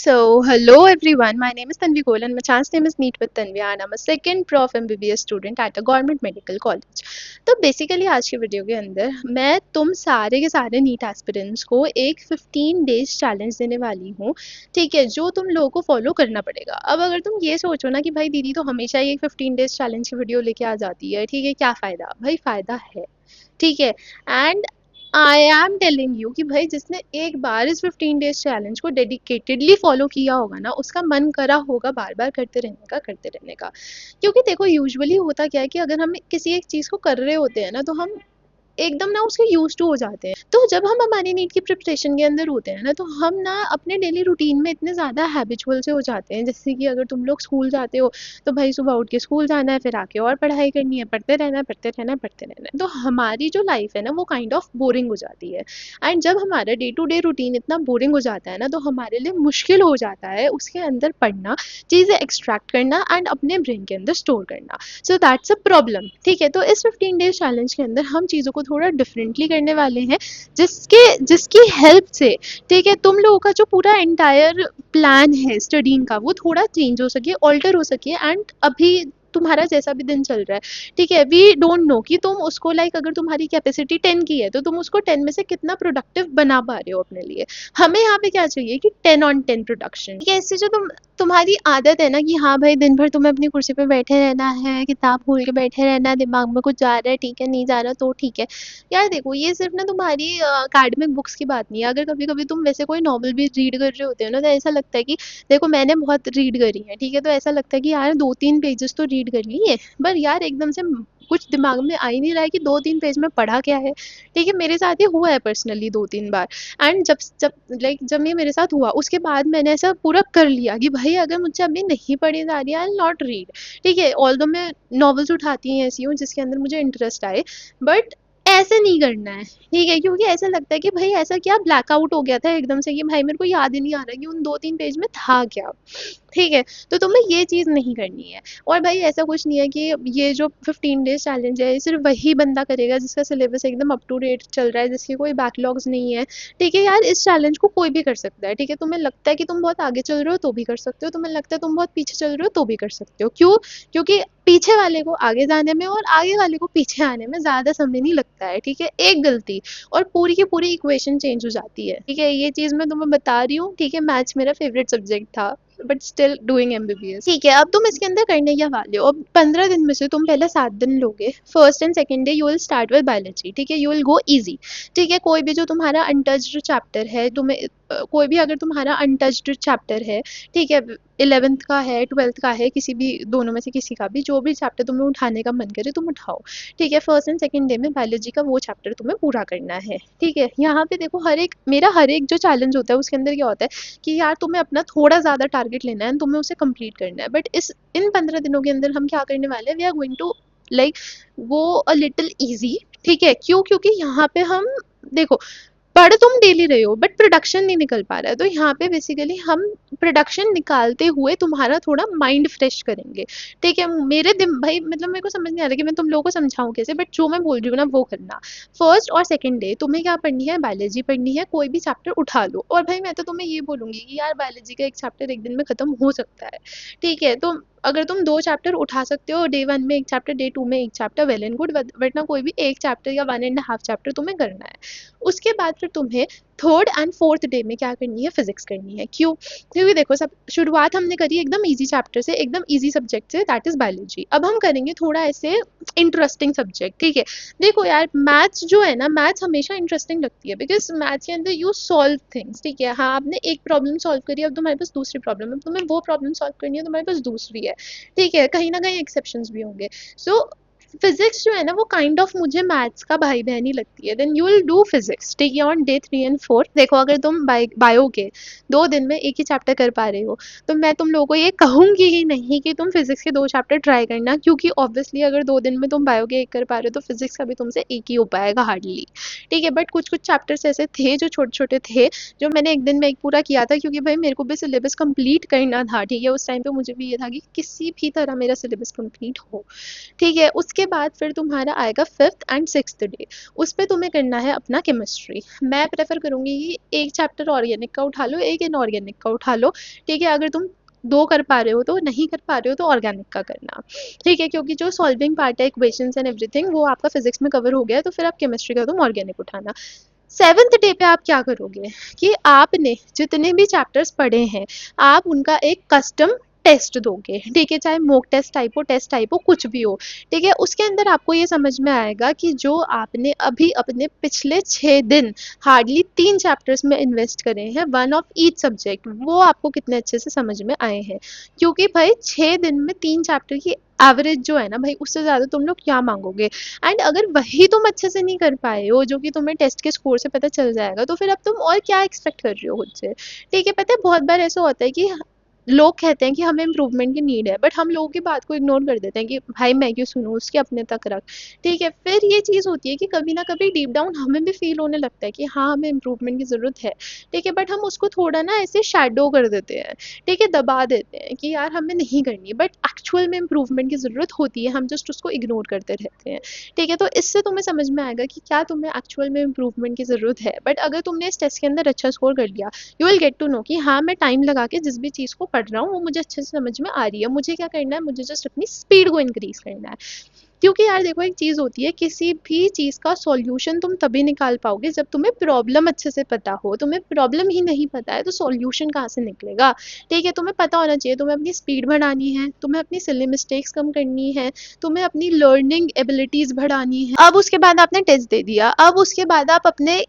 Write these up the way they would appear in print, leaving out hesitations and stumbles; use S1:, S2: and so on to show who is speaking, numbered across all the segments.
S1: Hello everyone. My name is Tanvi Goel and my chance name is Meet with Tanvi and I'm a second Prof MBBS student at a government medical college. तो basically आज की video के अंदर मैं तुम सारे के सारे नीट एस्पिरेंट्स को एक 15 डेज चैलेंज देने वाली हूँ, ठीक है, जो तुम लोगों को फॉलो करना पड़ेगा। अब अगर तुम ये सोचो ना कि भाई दीदी तो हमेशा ही एक 15 डेज चैलेंज की वीडियो लेके आ जाती है, ठीक है, क्या फ़ायदा? भाई फ़ायदा है, ठीक है। And I am telling you कि भाई जिसने एक बार इस 15 डेज चैलेंज को डेडिकेटेडली फॉलो किया होगा ना, उसका मन करा होगा बार बार करते रहने का। क्योंकि देखो यूजुअली होता क्या है कि अगर हम किसी एक चीज़ को कर रहे होते हैं ना, तो हम एकदम ना उसके यूज टू हो जाते हैं। तो जब हम हमारी नीट की प्रिपरेशन के अंदर होते हैं ना, तो हम ना अपने डेली रूटीन में इतने ज़्यादा हैबिचुअल से हो जाते हैं। जैसे कि अगर तुम लोग स्कूल जाते हो, तो भाई सुबह उठ के स्कूल जाना है, फिर आके और पढ़ाई करनी है, पढ़ते रहना है, पढ़ते रहना है, पढ़ते रहना है। तो हमारी जो लाइफ है ना, वो काइंड ऑफ बोरिंग हो जाती है। एंड जब हमारा डे टू डे रूटीन इतना बोरिंग हो जाता है ना, तो हमारे लिए मुश्किल हो जाता है उसके अंदर पढ़ना, चीज़ें एक्सट्रैक्ट करना एंड अपने ब्रेन के अंदर स्टोर करना। सो दैट्स अ प्रॉब्लम, ठीक है। तो इस 15 डेज चैलेंज के अंदर हम चीज़ों को थोड़ा डिफरेंटली करने वाले हैं, जिसके जिसकी हेल्प से, ठीक है, तुम लोगों का जो पूरा एंटायर प्लान है स्टडीइंग का, वो थोड़ा चेंज हो सके, ऑल्टर हो सके। एंड अभी तुम्हारा जैसा भी दिन चल रहा है, ठीक है, वी डोंट नो कि तुम उसको लाइक अगर तुम्हारी कैपेसिटी 10 की है, तो तुम उसको 10 में से कितना प्रोडक्टिव बना पा रहे हो अपने लिए। हमें यहाँ पे क्या चाहिए कि 10 ऑन 10 प्रोडक्शन, ठीक है। इससे जो तुम्हारी आदत है ना कि हाँ भाई दिन भर तुम्हें अपनी कुर्सी पे बैठे रहना है, किताब खोल के बैठे रहना है, दिमाग में कुछ जा रहा है, ठीक है, नहीं जा रहा तो ठीक है। यार देखो, ये सिर्फ ना तुम्हारी अकेडमिक बुक्स की बात नहीं है। अगर कभी कभी तुम वैसे कोई नॉवल भी रीड कर रहे होते हो ना, तो ऐसा लगता है कि देखो मैंने बहुत रीड करी है, ठीक है, तो ऐसा लगता है कि यार 2-3 पेजेस तो रीड कर लिए, पर यार एकदम से कुछ दिमाग में आ ही नहीं रहा है कि 2-3 पेज में पढ़ा क्या है, ठीक है। मेरे साथ ये हुआ है पर्सनली 2-3 बार। एंड जब जब जब ये मेरे साथ हुआ, उसके बाद मैंने ऐसा पूरा कर लिया कि भाई अगर मुझसे अभी नहीं पढ़ी जा रही है, आई नॉट रीड, ठीक है। ऑल्दो मैं नॉवेल्स उठाती हैं ऐसी हूँ जिसके अंदर मुझे इंटरेस्ट आए, बट ऐसे नहीं करना है, ठीक है। क्योंकि ऐसा लगता है कि भाई ऐसा क्या ब्लैकआउट हो गया था एकदम से कि भाई मेरे को याद ही नहीं आ रहा कि उन 2-3 पेज में था क्या, ठीक है। तो तुम्हें ये चीज़ नहीं करनी है। और भाई ऐसा कुछ नहीं है कि ये जो 15 डेज चैलेंज है, ये सिर्फ वही बंदा करेगा जिसका सिलेबस एकदम अप टू डेट चल रहा है, जिसके कोई बैकलॉग्स नहीं है, ठीक है। यार इस चैलेंज को कोई भी कर सकता है, ठीक है। तुम्हें लगता है कि तुम बहुत आगे चल रहे हो तो भी कर सकते हो, तुम्हें लगता है तुम बहुत पीछे चल रहे हो तो भी कर सकते हो। क्यों? क्योंकि पीछे वाले को आगे जाने में और आगे वाले को पीछे आने में ज़्यादा समय नहीं लगता है, ठीक है। एक गलती और पूरी की पूरी इक्वेशन चेंज हो जाती है, ठीक है। ये चीज़ मैं तुम्हें बता रही हूँ, ठीक है। मैथ्स मेरा फेवरेट सब्जेक्ट था, बट स्टिल डूइंग एमबीबीएस, ठीक है। अब तुम इसके अंदर करने क्या वाले हो? अब 15 दिन में से तुम पहले 7 दिन लोगे। First and second day you will start with biology, ठीक है, यू विल गो इजी, ठीक है। कोई भी जो तुम्हारा अनटच्ड चैप्टर है, तुम्हें कोई भी अगर तुम्हारा अनटच्ड चैप्टर है, ठीक है, 11th का है, 12th का है, किसी भी दोनों में से किसी का भी जो भी चैप्टर तुम्हें उठाने का मन करे तुम उठाओ, ठीक है। फर्स्ट एंड सेकंड डे में बायोलॉजी का वो चैप्टर तुम्हें पूरा करना है, ठीक है। यहाँ पे देखो हर एक जो चैलेंज होता है उसके अंदर क्या होता है कि यार तुम्हें अपना थोड़ा ज़्यादा टारगेट लेना है, तुम्हें उसे कंप्लीट करना है। बट इस इन 15 दिनों के अंदर हम क्या करने वाले हैं, we are going to like वो अ लिटिल ईजी, ठीक है। क्यों? क्योंकि यहाँ पे हम देखो पढ़ तुम डेली रहे हो बट प्रोडक्शन नहीं निकल पा रहा है, तो यहाँ पे बेसिकली हम प्रोडक्शन निकालते हुए तुम्हारा थोड़ा माइंड फ्रेश करेंगे, ठीक है। मेरे दिन भाई मतलब मेरे को समझ नहीं आ रहा कि मैं तुम लोगों को समझाऊं कैसे, बट जो मैं बोल रही हूँ ना वो करना। फर्स्ट और सेकंड डे तुम्हें क्या पढ़नी है, बायोलॉजी पढ़नी है, कोई भी चैप्टर उठा लो। और भाई मैं तो तुम्हें ये बोलूंगी कि यार बायोलॉजी का एक चैप्टर एक दिन में खत्म हो सकता है, ठीक है। तो अगर तुम 2 चैप्टर उठा सकते हो, डे 1 में एक चैप्टर, डे 2 में एक चैप्टर, वेल एंड गुड। वरना कोई भी एक चैप्टर या 1.5 चैप्टर तुम्हें करना है। उसके बाद फिर तुम्हें थर्ड एंड फोर्थ डे में क्या करनी है, फिजिक्स करनी है। क्यों? क्योंकि देखो सब शुरुआत हमने करी एकदम इजी चैप्टर से, एकदम इजी सब्जेक्ट से, दैट इज बायोलॉजी। अब हम करेंगे थोड़ा ऐसे इंटरेस्टिंग सब्जेक्ट, ठीक है। देखो यार मैथ्स जो है ना, मैथ्स हमेशा इंटरेस्टिंग लगती है, बिकॉज मैथ्स के अंदर यू सॉल्व थिंग्स, ठीक है। हाँ आपने एक प्रॉब्लम सॉल्व करी, अब तुम्हारे पास दूसरी प्रॉब्लम है, तुम्हें वो प्रॉब्लम सॉल्व करनी है, तुम्हारे पास दूसरी है, ठीक है। कहीं ना कहीं एक्सेप्शंस भी होंगे। सो फिजिक्स जो है ना, वो काइंड ऑफ मुझे मैथ्स का भाई बहन ही लगती है। Then you will do physics, ठीक है, ऑन डे 3 एंड 4। देखो अगर तुम बायो के 2 दिन में एक ही चैप्टर कर पा रहे हो, तो मैं तुम लोगों को ये कहूंगी ही नहीं कि तुम फिजिक्स के 2 चैप्टर ट्राई करना, क्योंकि ऑब्वियसली अगर 2 दिन में तुम बायो के एक कर पा रहे हो, तो फिजिक्स का भी तुमसे एक ही हो पाएगा हार्डली, ठीक है। बट कुछ कुछ चैप्टर्स ऐसे थे जो छोटे छोटे थे, जो मैंने एक दिन में एक पूरा किया था, क्योंकि भाई मेरे को भी सिलेबस कंप्लीट करना था, ठीक है। उस टाइम पे मुझे भी ये था कि किसी भी तरह मेरा सिलेबस कंप्लीट हो, ठीक है। उसके उसके बाद फिर तुम्हारा आएगा 5th एंड 6th डे, उस पे तुम्हें करना है अपना केमिस्ट्री। मैं प्रेफर करूँगी कि एक चैप्टर ऑर्गेनिक का उठा लो, एक इनऑर्गेनिक का उठा लो, ठीक है। अगर तुम दो कर पा रहे हो तो, नहीं कर पा रहे हो तो ऑर्गेनिक का करना, ठीक है, क्योंकि जो सॉल्विंग पार्ट है, इक्वेशंस एंड एवरीथिंग, वो आपका फिजिक्स में कवर हो गया है, तो फिर आप केमिस्ट्री का तुम ऑर्गेनिक उठाना। 7th डे पे आप क्या करोगे कि आपने जितने भी चैप्टर्स पढ़े हैं, आप उनका एक कस्टम टेस्ट दोगे, ठीक है, चाहे मॉक टेस्ट टाइप हो, कुछ भी हो, ठीक है। उसके अंदर आपको ये समझ में आएगा कि जो आपने अभी अपने पिछले 6 दिन हार्डली 3 चैप्टर्स में इन्वेस्ट करे हैं, वन ऑफ ईच सब्जेक्ट, वो आपको कितने अच्छे से समझ में आए हैं। क्योंकि भाई 6 दिन में 3 चैप्टर की एवरेज जो है ना भाई, उससे ज़्यादा तुम लोग क्या मांगोगे। एंड अगर वही तुम अच्छे से नहीं कर पाए हो, जो कि तुम्हें टेस्ट के स्कोर से पता चल जाएगा, तो फिर अब तुम और क्या एक्सपेक्ट कर रहे हो खुद से, ठीक है। पता है बहुत बार ऐसा होता है कि लोग कहते हैं कि हमें इम्प्रूवमेंट की नीड है, बट हम लोगों की बात को इग्नोर कर देते हैं कि भाई मैं क्यों सुनूं, उसके अपने तक रख, ठीक है। फिर ये चीज़ होती है कि कभी ना कभी डीप डाउन हमें भी फील होने लगता है कि हाँ हमें इम्प्रूवमेंट की ज़रूरत है, ठीक है, बट हम उसको थोड़ा ना ऐसे शैडो कर देते हैं, ठीक है, दबा देते हैं कि यार हमें नहीं करनी, बट एक्चुअल में इम्प्रूवमेंट की ज़रूरत होती है, हम जस्ट उसको इग्नोर करते रहते हैं, ठीक है। तो इससे तुम्हें समझ में आएगा कि क्या तुम्हें एक्चुअल में इम्प्रूवमेंट की ज़रूरत है। बट अगर तुमने इस टेस्ट के अंदर अच्छा स्कोर कर लिया, you will get to know कि हाँ मैं टाइम लगा के जिस भी चीज़ को पढ़ रहा हूँ वो मुझे अच्छे से समझ में आ रही है, मुझे क्या करना है, मुझे जस्ट अपनी स्पीड को इंक्रीज करना है। क्योंकि यार देखो एक चीज़ होती है, किसी भी चीज़ का सॉल्यूशन तुम तभी निकाल पाओगे जब तुम्हें प्रॉब्लम अच्छे से पता हो। तुम्हें प्रॉब्लम ही नहीं पता है तो सॉल्यूशन कहाँ से निकलेगा, ठीक है। तुम्हें पता होना चाहिए तुम्हें अपनी स्पीड बढ़ानी है, तुम्हें अपनी सिली मिस्टेक्स कम करनी है, तुम्हें अपनी लर्निंग एबिलिटीज़ बढ़ानी है। अब उसके बाद आपने टेस्ट दे दिया, अब उसके बाद आप अपने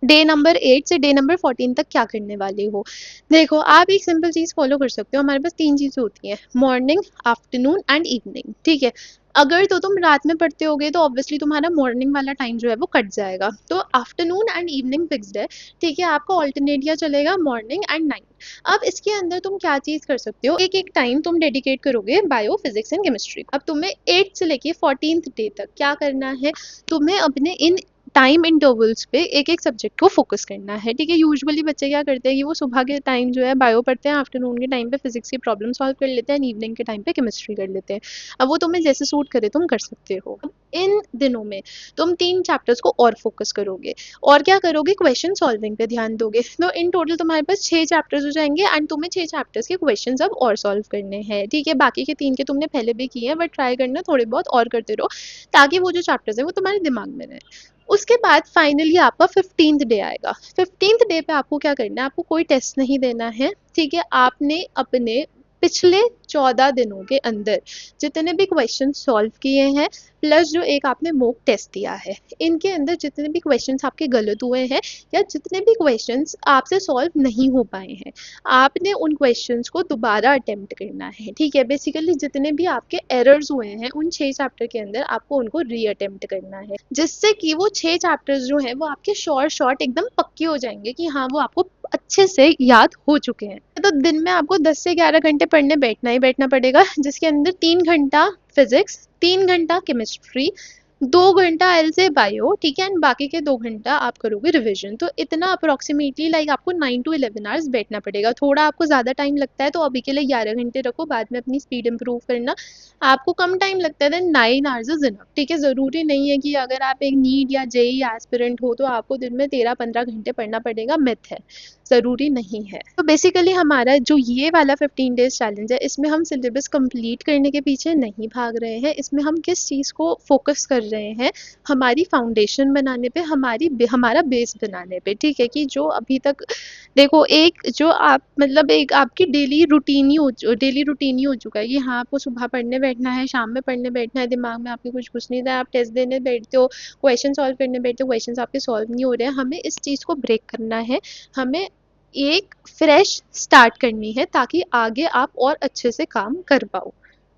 S1: डे नंबर 8 से डे नंबर 14 तक क्या करने वाले हो। देखो आप एक सिंपल चीज़ फॉलो कर सकते हो, हमारे पास 3 चीज़ें होती हैं, मॉर्निंग, आफ्टरनून एंड इवनिंग, ठीक है। अगर तो तुम रात में पढ़ते होगे तो ऑब्वियसली तुम्हारा मॉर्निंग वाला टाइम जो है वो कट जाएगा, तो आफ्टरनून एंड इवनिंग फिक्स्ड है, ठीक है। आपका ऑल्टरनेट या चलेगा मॉर्निंग एंड नाइट। अब इसके अंदर तुम क्या चीज़ कर सकते हो, एक एक टाइम तुम डेडिकेट करोगे बायो, फिजिक्स एंड केमिस्ट्री। अब तुम्हें 8 से लेके 14th डे तक क्या करना है, तुम्हें अपने इन टाइम इंटरवल्स पे एक एक सब्जेक्ट को फोकस करना है, ठीक है। यूजुअली बच्चे क्या करते हैं कि वो सुबह के टाइम जो है बायो पढ़ते हैं, आफ्टरनून के टाइम पे फिजिक्स की प्रॉब्लम सॉल्व कर लेते हैं, इवनिंग के टाइम पे केमिस्ट्री कर लेते हैं। अब वो तुम्हें जैसे सूट करे तुम कर सकते हो। इन दिनों में तुम 3 चैप्टर्स को और फोकस करोगे, और क्या करोगे, क्वेश्चन सॉल्विंग पे ध्यान दोगे। तो इन टोटल तुम्हारे पास 6 चैप्टर्स हो जाएंगे एंड तुम्हें 6 चैप्टर्स के क्वेश्चन अब और सॉल्व करने हैं, ठीक है। बाकी के 3 के तुमने पहले भी किए हैं, बट ट्राई करना थोड़े बहुत और करते रहो, ताकि वो जो चैप्टर्स है वो तुम्हारे दिमाग में रहे। उसके बाद फाइनली आपका 15th डे आएगा। 15th डे पे आपको क्या करना है, आपको कोई टेस्ट नहीं देना है, ठीक है। आपने अपने पिछले 14 दिनों के अंदर जितने भी क्वेश्चन सॉल्व किए हैं, प्लस जो एक आपने मॉक टेस्ट दिया है, इनके अंदर जितने भी क्वेश्चंस आपके गलत हुए हैं या जितने भी क्वेश्चंस आपसे सॉल्व नहीं हो पाए हैं, आपने उन क्वेश्चंस को दोबारा अटेम्प्ट करना है, ठीक है। बेसिकली जितने भी आपके एरर्स हुए हैं उन 6 चैप्टर के अंदर आपको उनको री अटेम्प्ट करना है, जिससे कि वो 6 चैप्टर्स जो हैं वो आपके शॉर्ट एकदम पक्के हो जाएंगे कि हाँ वो आपको अच्छे से याद हो चुके हैं। तो दिन में आपको 10 से 11 घंटे पढ़ने बैठना ही बैठना पड़ेगा, जिसके अंदर 3 घंटा फिजिक्स, 3 घंटा केमिस्ट्री, 2 घंटा एल से बायो, ठीक है, एंड बाकी के 2 घंटा आप करोगे रिविजन। तो इतना अप्रोक्सीमेटली लाइक आपको 9 to 11 आवर्स बैठना पड़ेगा। थोड़ा आपको ज़्यादा टाइम लगता है तो अभी के लिए 11 घंटे रखो, बाद में अपनी स्पीड इंप्रूव करना। आपको कम टाइम लगता है देन 9 आवर्स इज इनफ, ठीक है। ज़रूरी नहीं है कि अगर आप एक नीट या जेई एस्पिरेंट हो तो आपको दिन में 13-15 घंटे पढ़ना पड़ेगा, मिथ है, ज़रूरी नहीं है। तो बेसिकली हमारा जो ये वाला 15 डेज चैलेंज है, इसमें हम सिलेबस कंप्लीट करने के पीछे नहीं भाग रहे हैं, इसमें हम किस चीज़ को फोकस कर रहे हैं, हमारी फाउंडेशन बनाने पे, हमारा बेस बनाने पे, ठीक है। कि जो अभी तक देखो एक जो आप मतलब एक आपकी डेली रूटीन ही हो चुका है कि हाँ आपको सुबह पढ़ने बैठना है, शाम में पढ़ने बैठना है, दिमाग में आपके कुछ घुस नहीं रहा है, आप टेस्ट देने बैठते हो, क्वेश्चन सॉल्व करने बैठते हो, क्वेश्चन आपके सॉल्व नहीं हो रहे हैं। हमें इस चीज़ को ब्रेक करना है, हमें एक फ्रेश स्टार्ट करनी है ताकि आगे आप और अच्छे से काम कर पाओ,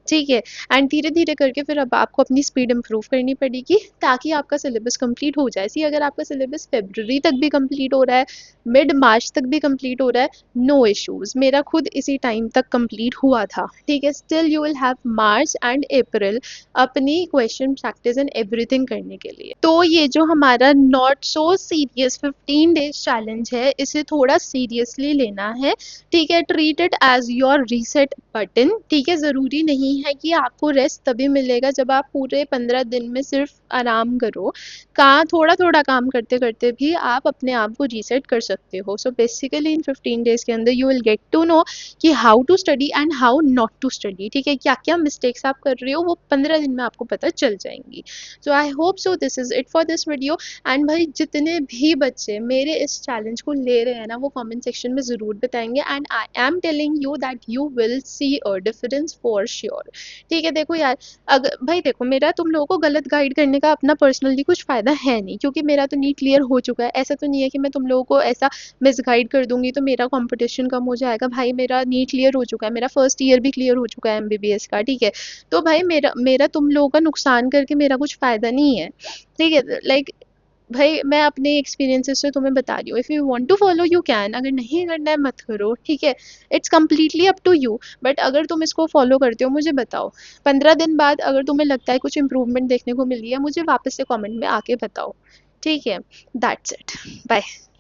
S1: ठीक है। एंड धीरे धीरे करके फिर अब आपको अपनी स्पीड इंप्रूव करनी पड़ेगी ताकि आपका सिलेबस कंप्लीट हो जाए। सी अगर आपका सिलेबस फरवरी तक भी कंप्लीट हो रहा है, मिड मार्च तक भी कंप्लीट हो रहा है, नो इश्यूज, मेरा खुद इसी टाइम तक कंप्लीट हुआ था, ठीक है। Still you will have March and April अपनी क्वेश्चन प्रैक्टिस एंड एवरीथिंग करने के लिए। तो ये जो हमारा not so serious 15 days challenge है, इसे थोड़ा सीरियसली लेना है, ठीक है। Treat it as your reset button, ठीक है। ज़रूरी नहीं नहीं है कि आपको रेस्ट तभी मिलेगा जब आप पूरे 15 दिन में सिर्फ आराम करो। कहाँ थोड़ा थोड़ा काम करते करते भी आप अपने आप को रीसेट कर सकते हो। सो बेसिकली इन 15 डेज के अंदर you will get to know कि how to study and how not to study. ठीक है, क्या क्या मिस्टेक्स आप कर रहे हो वो 15 दिन में आपको पता चल जाएंगी। So I hope so this is it for this video. And भाई जितने भी बच्चे मेरे इस चैलेंज को ले रहे हैं ना वो कमेंट सेक्शन में ज़रूर बताएंगे and I am telling you that you will see a difference for sure. ठीक है, देखो यार, अगर भाई देखो मेरा तुम लोगों को गलत गाइड करने का अपना पर्सनली कुछ फ़ायदा है नहीं, क्योंकि मेरा तो नीट क्लियर हो चुका है। ऐसा तो नहीं है कि मैं तुम लोगों को ऐसा मिसगाइड कर दूंगी तो मेरा कंपटीशन कम हो जाएगा। भाई मेरा नीट क्लियर हो चुका है, मेरा फर्स्ट ईयर भी क्लियर हो चुका है एमबीबीएस का। ठीक है, तो भाई मेरा मेरा तुम लोगों का नुकसान करके मेरा कुछ फ़ायदा नहीं है। ठीक है, लाइक भाई मैं अपने एक्सपीरियंसेस से तुम्हें बता रही हूँ। If you want to follow you can, अगर नहीं करना है मत करो। ठीक है, it's completely up to you. But अगर तुम इसको फॉलो करते हो मुझे बताओ। 15 दिन बाद अगर तुम्हें लगता है कुछ इंप्रूवमेंट देखने को मिली है मुझे वापस से कमेंट में आके बताओ। ठीक है, दैट्स इट, बाय।